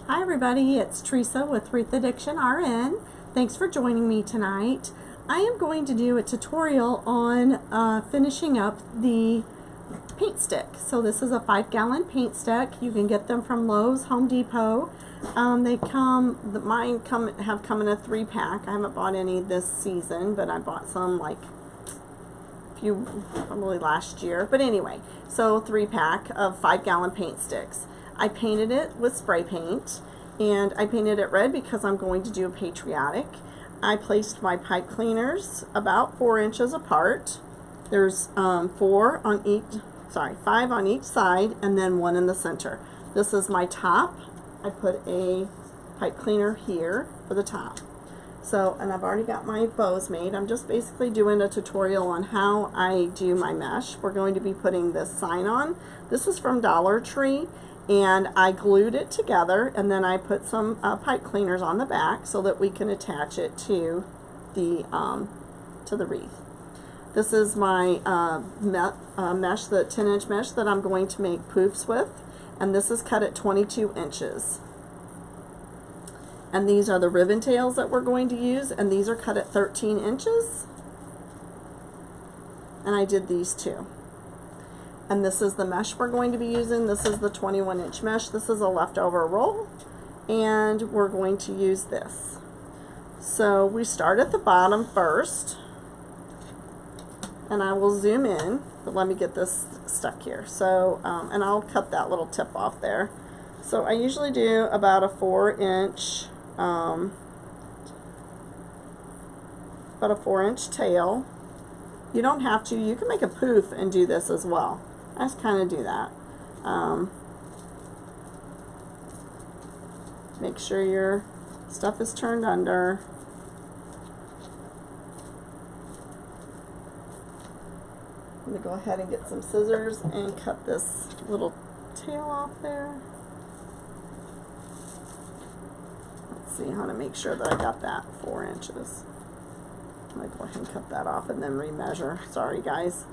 Hi everybody, it's Teresa with Wreath Addiction RN. Thanks for joining me tonight. I am going to do a tutorial on finishing up the paint stick. So this is a 5-gallon paint stick. You can get them from Lowe's, Home Depot. Mine have come in a 3-pack. I haven't bought any this season, but I bought some like probably last year. But anyway, so 3-pack of 5-gallon paint sticks. I painted it with spray paint, and I painted it red because I'm going to do a patriotic. I placed my pipe cleaners about 4 inches apart. There's 5 on each side, and then 1 in the center. This is my top. I put a pipe cleaner here for the top. So, and I've already got my bows made. I'm just basically doing a tutorial on how I do my mesh. We're going to be putting this sign on. This is from Dollar Tree, and I glued it together, and then I put some pipe cleaners on the back so that we can attach it to the wreath. This is my mesh, the 10-inch mesh that I'm going to make poofs with, and this is cut at 22 inches. And these are the ribbon tails that we're going to use, and these are cut at 13 inches. And I did these too. And this is the mesh we're going to be using. This is the 21-inch mesh. This is a leftover roll, and we're going to use this. So we start at the bottom first, and I will zoom in, but let me get this stuck here. So, and I'll cut that little tip off there. So I usually do about a 4-inch, tail. You don't have to. You can make a poof and do this as well. I just kind of do that. Make sure your stuff is turned under. I'm going to go ahead and get some scissors and cut this little tail off there. Let's see how to make sure that I got that 4 inches. I'm going to go ahead and cut that off and then remeasure. Sorry guys.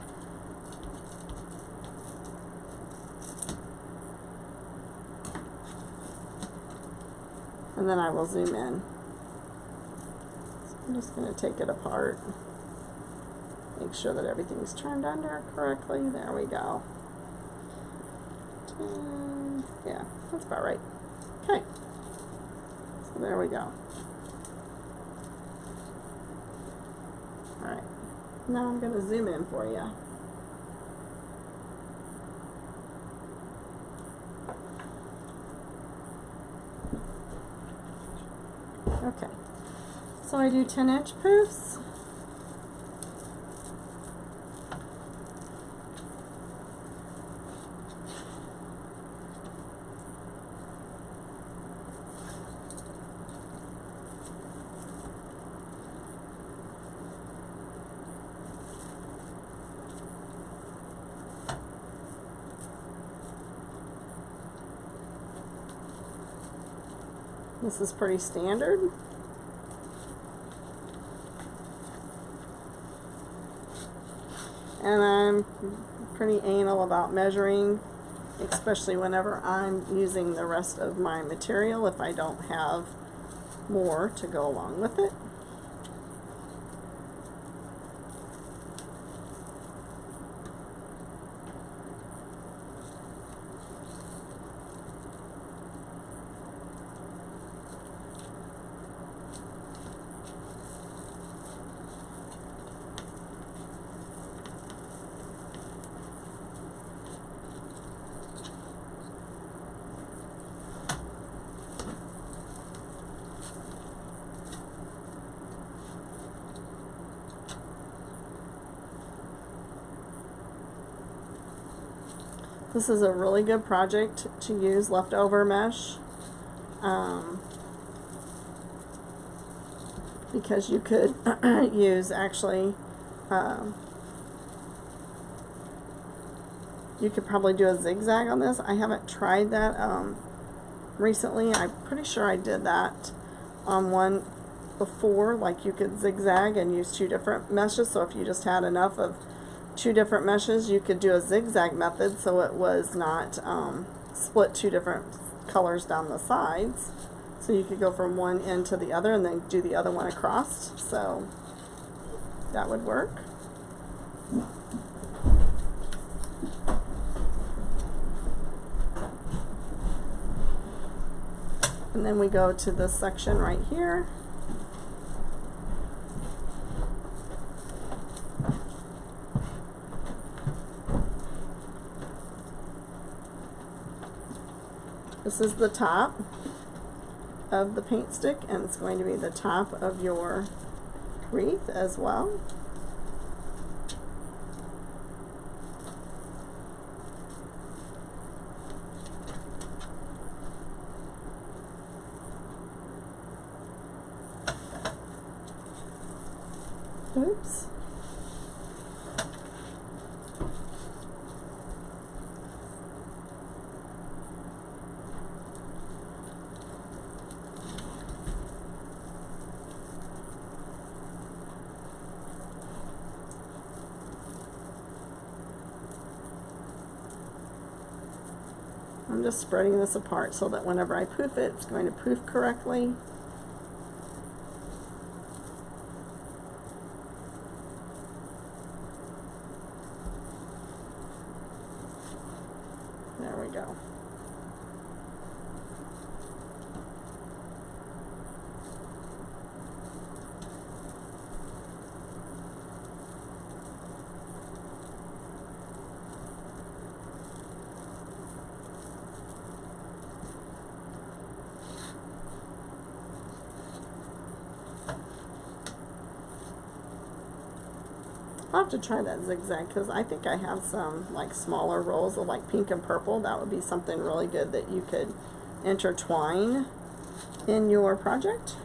And then I will zoom in. So I'm just going to take it apart. Make sure that everything's turned under correctly. There we go. Yeah, that's about right. Okay. So there we go. Alright. Now I'm going to zoom in for you. Okay, so I do 10-inch poofs. This is pretty standard. And I'm pretty anal about measuring, especially whenever I'm using the rest of my material if I don't have more to go along with it. This is a really good project to use leftover mesh, because you could use actually, you could probably do a zigzag on this. I haven't tried that recently. I'm pretty sure I did that on one before, like you could zigzag and use 2 different meshes. So if you just had enough of 2 different meshes, you could do a zigzag method so it was not split two different colors down the sides. So you could go from one end to the other and then do the other one across. So that would work. And then we go to this section right here. This is the top of the paint stick, and it's going to be the top of your wreath as well. Oops. I'm just spreading this apart so that whenever I poof it, it's going to poof correctly. There we go. I'll have to try that zigzag because I think I have some like smaller rolls of like pink and purple. That would be something really good that you could intertwine in your project.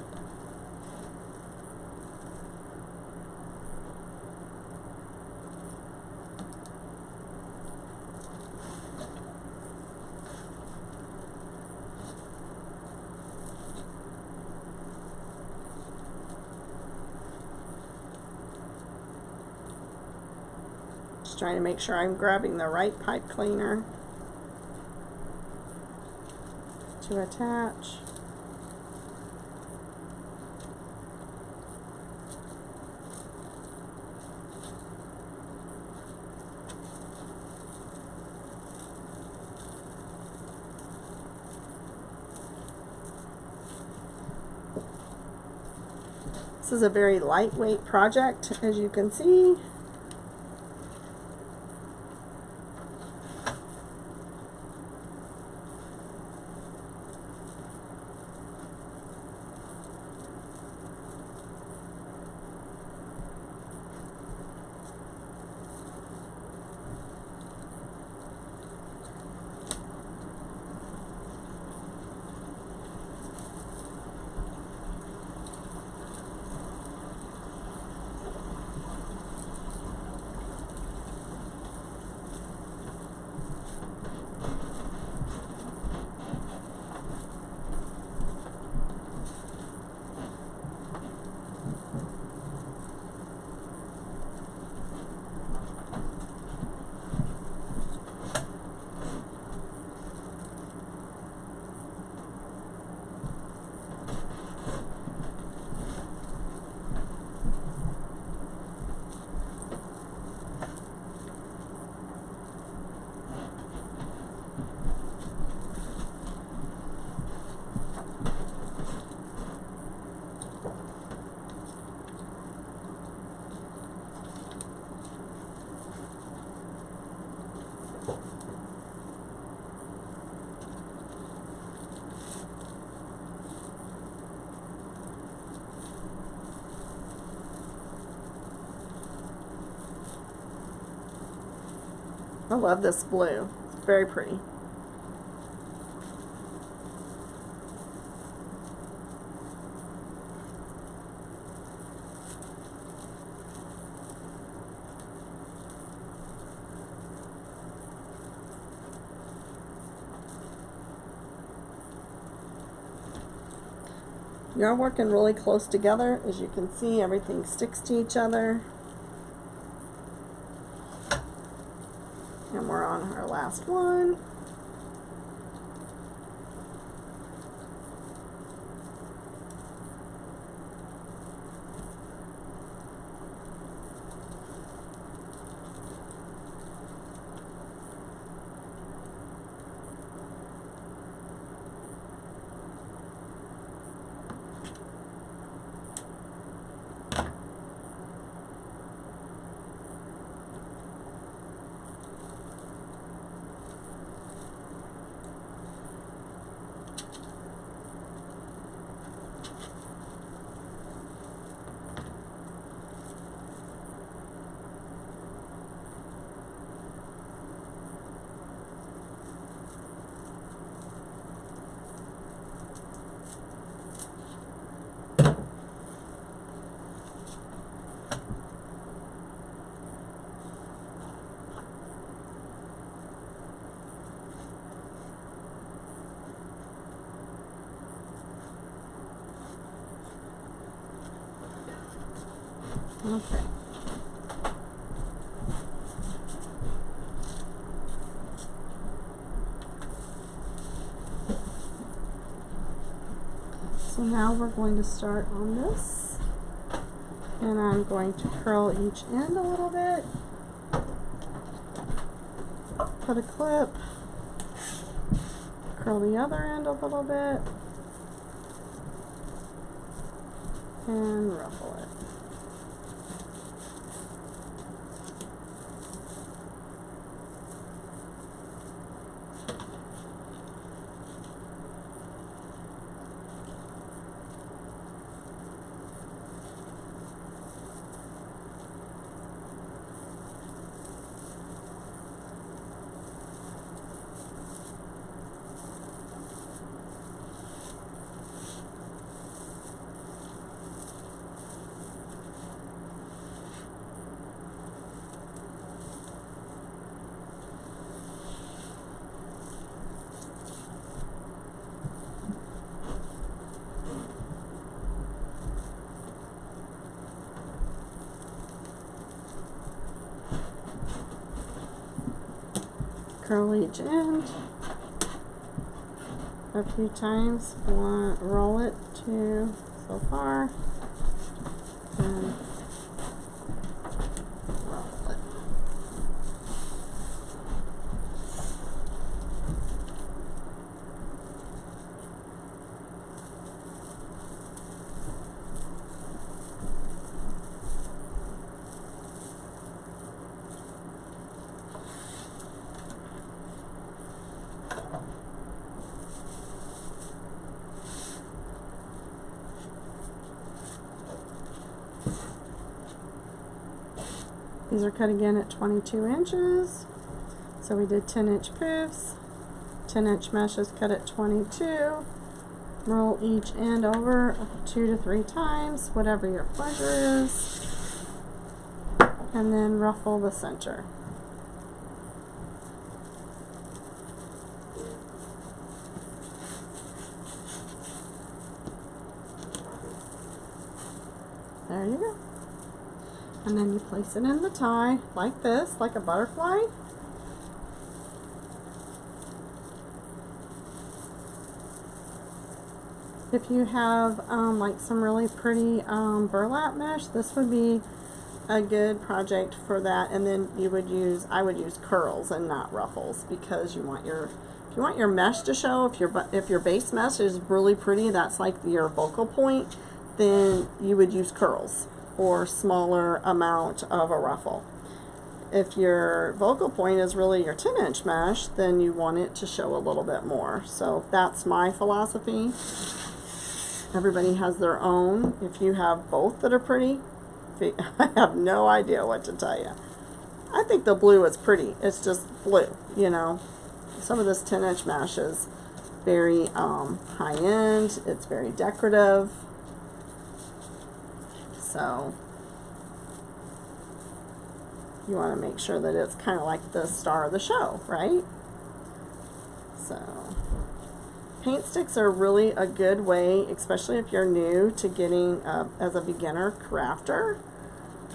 Trying to make sure I'm grabbing the right pipe cleaner to attach. This is a very lightweight project, as you can see. I love this blue. It's very pretty. You're working really close together. As you can see, everything sticks to each other. And we're on our last one. Okay. So now we're going to start on this, and I'm going to curl each end a little bit, put a clip, curl the other end a little bit, and ruffle it. Curl each end a few times. Roll it to so far, and ruffle it. These are cut again at 22 inches. So we did 10-inch poofs, 10-inch meshes cut at 22. Roll each end over 2 to 3 times, whatever your pleasure is. And then ruffle the center. There you go. And then you place it in the tie like this, like a butterfly. If you have like some really pretty burlap mesh, this would be a good project for that. And then you would use, I would use curls and not ruffles, because you want your, if you want your mesh to show, if your base mesh is really pretty, that's like your focal point, then you would use curls or smaller amount of a ruffle. If your focal point is really your 10-inch mesh, then you want it to show a little bit more. So that's my philosophy. Everybody has their own. If you have both that are pretty, I have no idea what to tell you. I think the blue is pretty. It's just blue, you know. Some of this 10-inch mesh is very high-end. It's very decorative. So you want to make sure that it's kind of like the star of the show, right? So paint sticks are really a good way, especially if you're new to getting as a beginner crafter,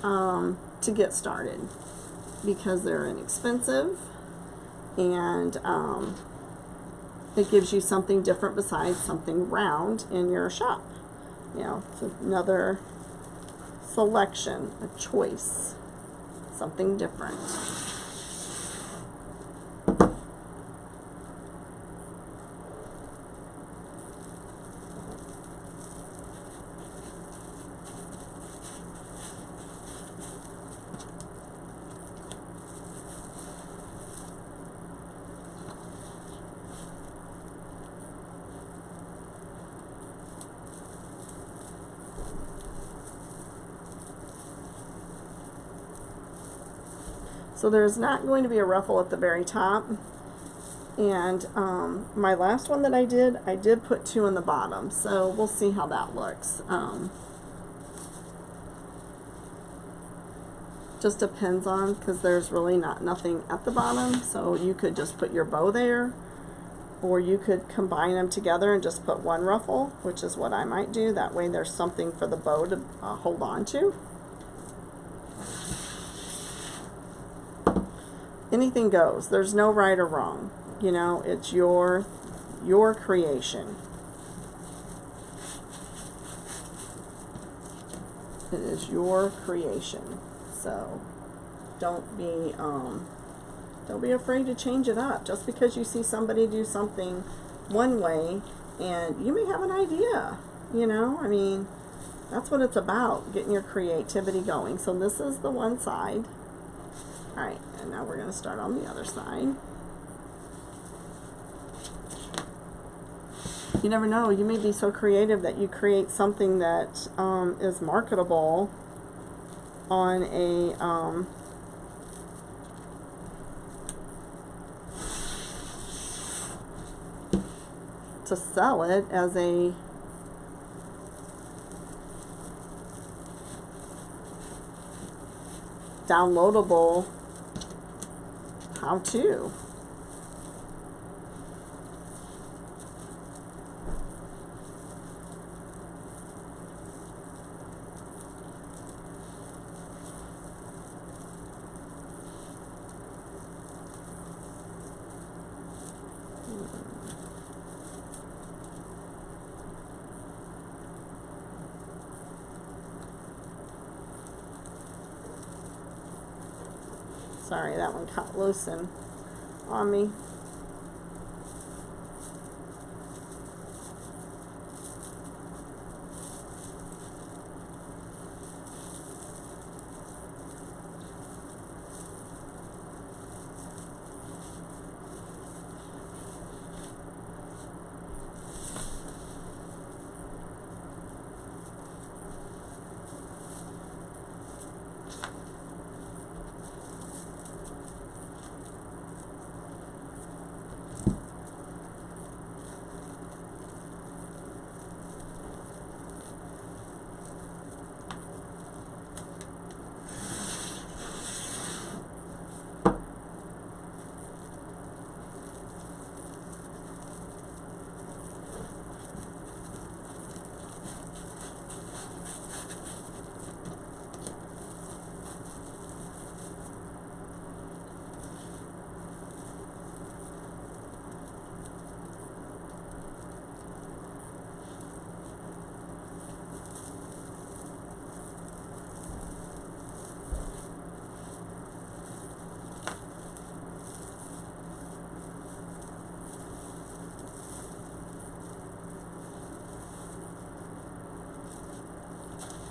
to get started, because they're inexpensive, and it gives you something different besides something round in your shop. You know, it's another selection, a choice, something different. So there's not going to be a ruffle at the very top. And my last one that I did put 2 on the bottom. So we'll see how that looks. Just depends on, because there's really nothing at the bottom. So you could just put your bow there, or you could combine them together and just put 1 ruffle, which is what I might do. That way there's something for the bow to hold on to. anything goes. There's no right or wrong. You know, it's your creation. It is your creation. So don't be afraid to change it up. Just because you see somebody do something one way, and you may have an idea, you know, I mean, that's what it's about, getting your creativity going. So this is the one side. All right, and now we're going to start on the other side. You never know, you may be so creative that you create something that is marketable on a to sell it as a downloadable how-to. Sorry, that one cut loose and on me.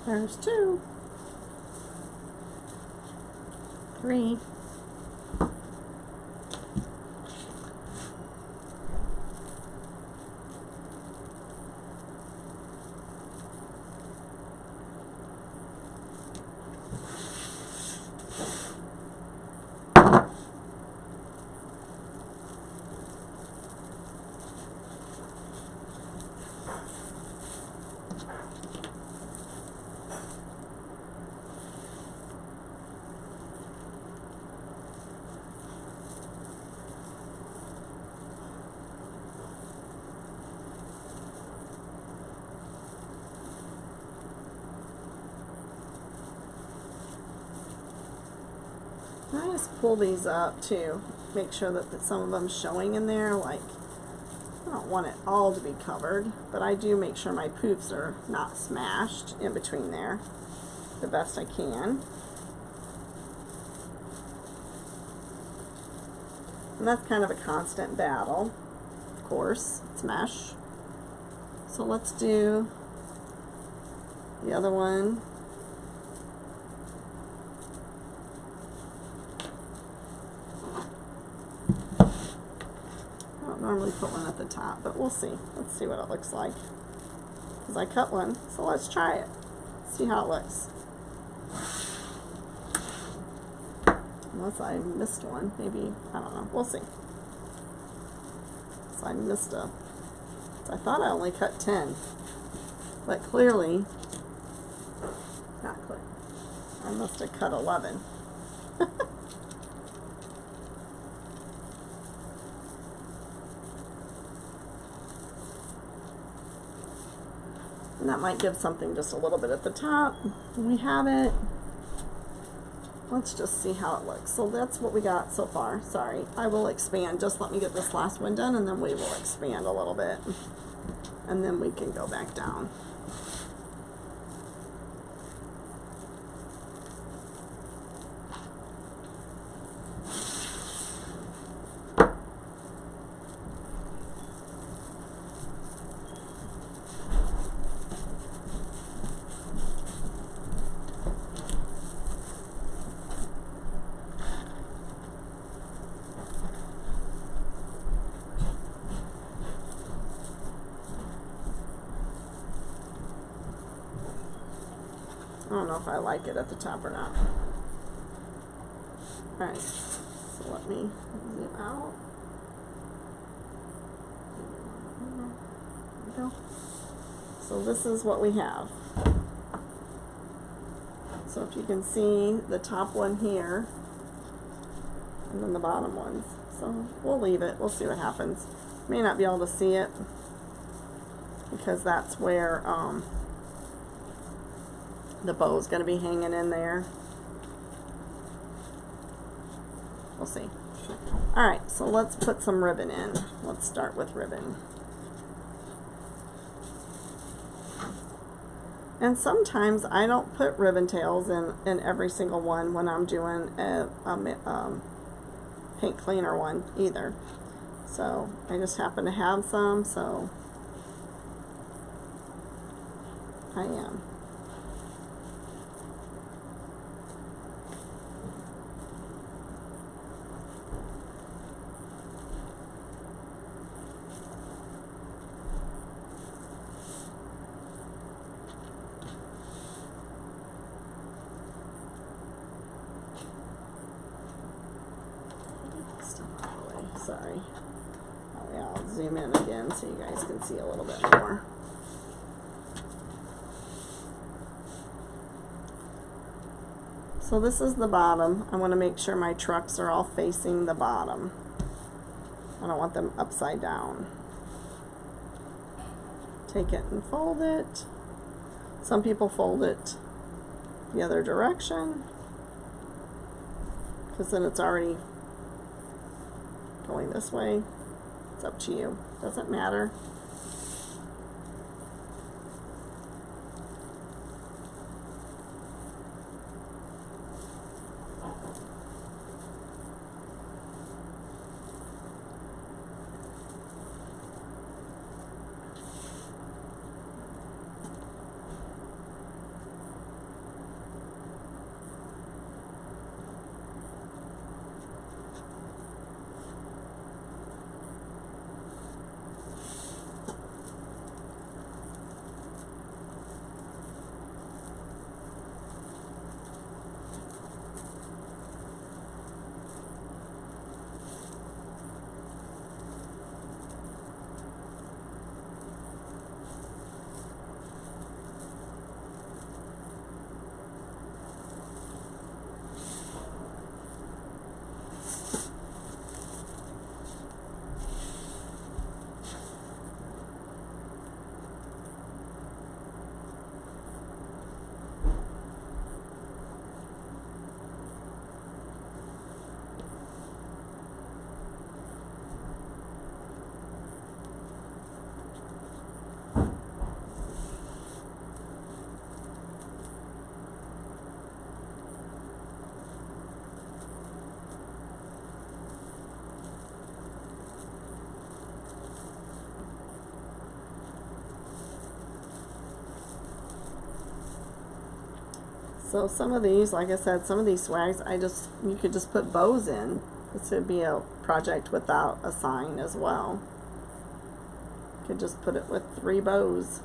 There's 2, 3. I just pull these up too, make sure that some of them showing in there. Like, I don't want it all to be covered, but I do make sure my poofs are not smashed in between there the best I can. And that's kind of a constant battle, of course. It's mesh. So let's do the other one. Normally put one at the top, but we'll see. Let's see what it looks like. Because I cut one, so let's try it. See how it looks. Unless I missed one, maybe, I don't know. We'll see. So I missed a, I thought I only cut 10, but clearly, not clear. I must have cut 11. And that might give something just a little bit at the top. We have it. let's just see how it looks. So that's what we got so far. Sorry, I will expand. Just let me get this last one done, and then we will expand a little bit. And then we can go back down. I don't know if I like it at the top or not. Alright, so let me zoom out. There we go. So this is what we have. So if you can see the top one here, and then the bottom ones. So we'll leave it. We'll see what happens. May not be able to see it, because that's where the bow is going to be hanging in there. We'll see. Alright, so let's put some ribbon in. Let's start with ribbon. And sometimes I don't put ribbon tails in every single one when I'm doing a paint cleaner one either. So I just happen to have some, so I am. Sorry. Oh yeah, I'll zoom in again so you guys can see a little bit more. So this is the bottom. I want to make sure my trucks are all facing the bottom. I don't want them upside down. Take it and fold it. Some people fold it the other direction, because then it's already going this way. It's up to you. Doesn't matter. So some of these, like I said, some of these swags, you could just put bows in. This would be a project without a sign as well. You could just put it with 3 bows.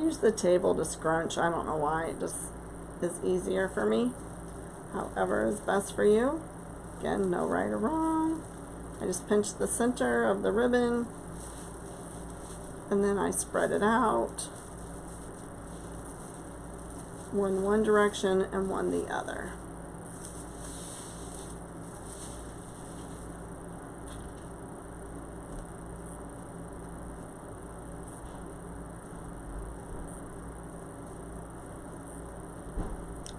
use the table to scrunch. I don't know why, it just is easier for me. However is best for you. Again, no right or wrong. I just pinch the center of the ribbon and then I spread it out. One direction and one the other.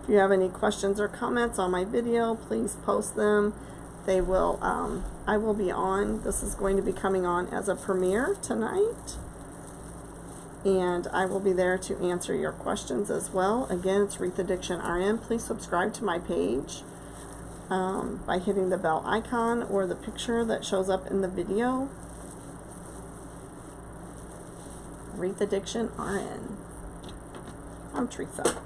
If you have any questions or comments on my video, please post them. They will, I will be on. This is going to be coming on as a premiere tonight. And I will be there to answer your questions as well. Again, it's Wreath Addiction RN. Please subscribe to my page by hitting the bell icon or the picture that shows up in the video. Wreath Addiction RN. I'm Teresa.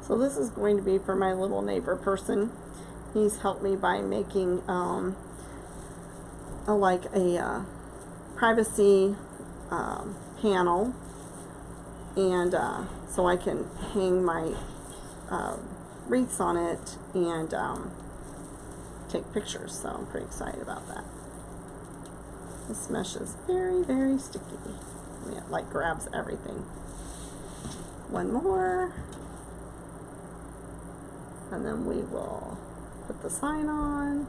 So this is going to be for my little neighbor person. He's helped me by making a privacy panel, and so I can hang my wreaths on it and take pictures. So I'm pretty excited about that. This mesh is very, very sticky. I mean, it like grabs everything. One more. And then we will put the sign on.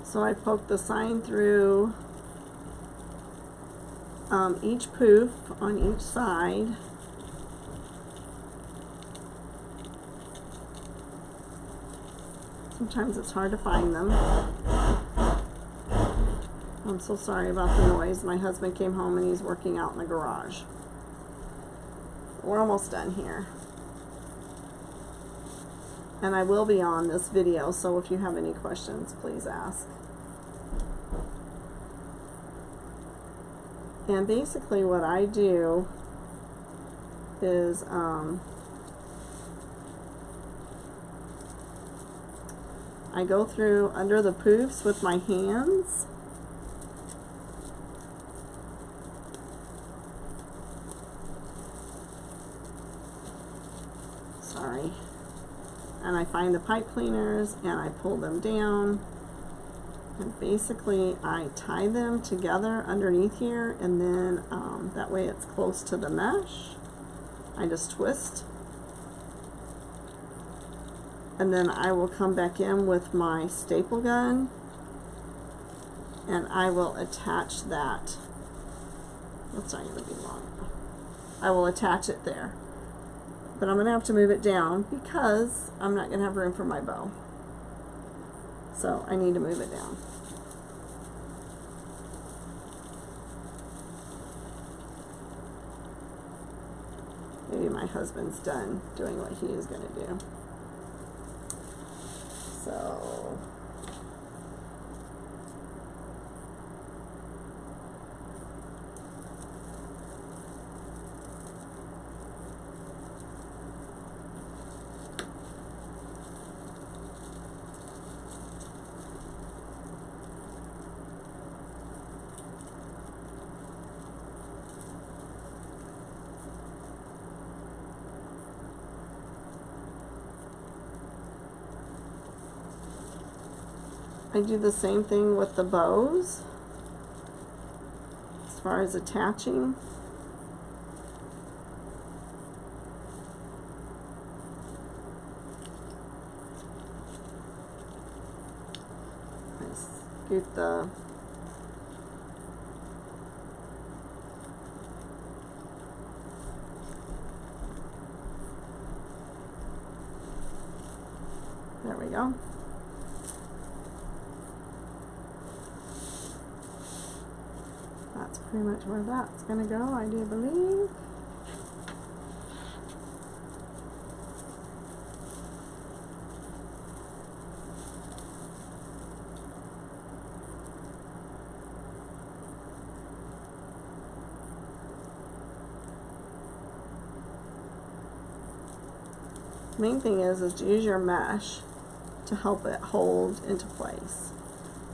So I poked the sign through each poof on each side. Sometimes it's hard to find them. I'm so sorry about the noise. My husband came home and he's working out in the garage. We're almost done here. And I will be on this video, so if you have any questions, please ask. And basically what I do is I go through under the poofs with my hands. Sorry. And I find the pipe cleaners and I pull them down. And basically I tie them together underneath here, and then that way it's close to the mesh. I just twist. And then I will come back in with my staple gun and I will attach that. That's not going to be long enough. I will attach it there. But I'm going to have to move it down because I'm not going to have room for my bow. So I need to move it down. Maybe my husband's done doing what he is going to do. I do the same thing with the bows as far as attaching. I scoot the there we go. That's pretty much where that's going to go, I do believe. Main thing is to use your mesh to help it hold into place.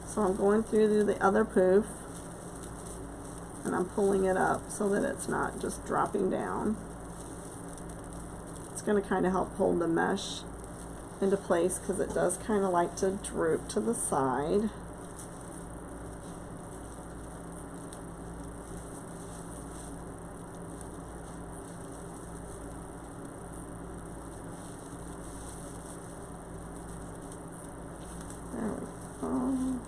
So I'm going through the other poof and I'm pulling it up so that it's not just dropping down. It's going to kind of help hold the mesh into place because it does kind of like to droop to the side. There we go.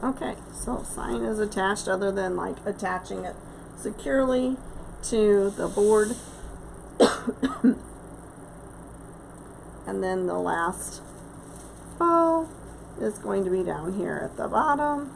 Okay, so sign is attached other than like attaching it securely to the board. And then the last bow is going to be down here at the bottom.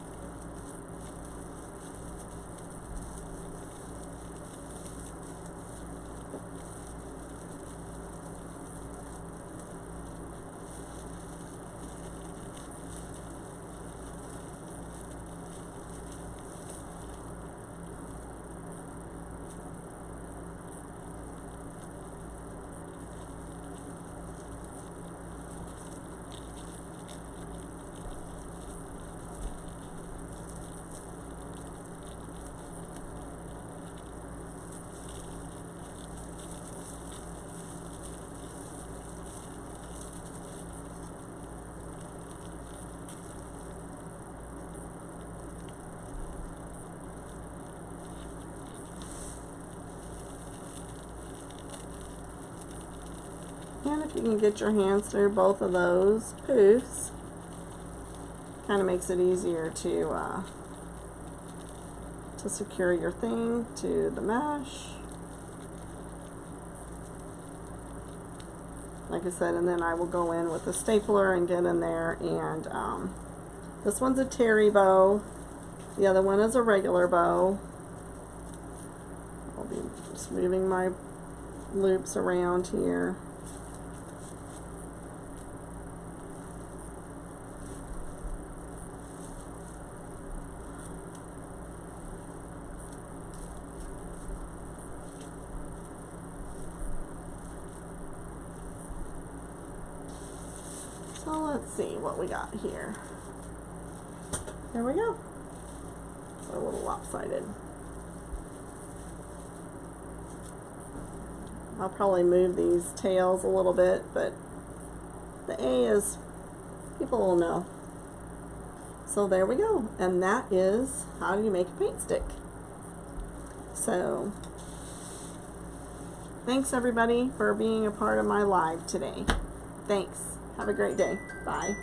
And if you can get your hands through both of those poofs, kind of makes it easier to secure your thing to the mesh. Like I said, and then I will go in with a stapler and get in there, and this one's a terry bow, the other one is a regular bow. I'll be just moving my loops around here. let's see what we got here. There we go. It's a little lopsided. I'll probably move these tails a little bit, but the A is, people will know. So there we go. And that is how you make a paint stick. So thanks everybody for being a part of my live today. Thanks. Have a great day. Bye.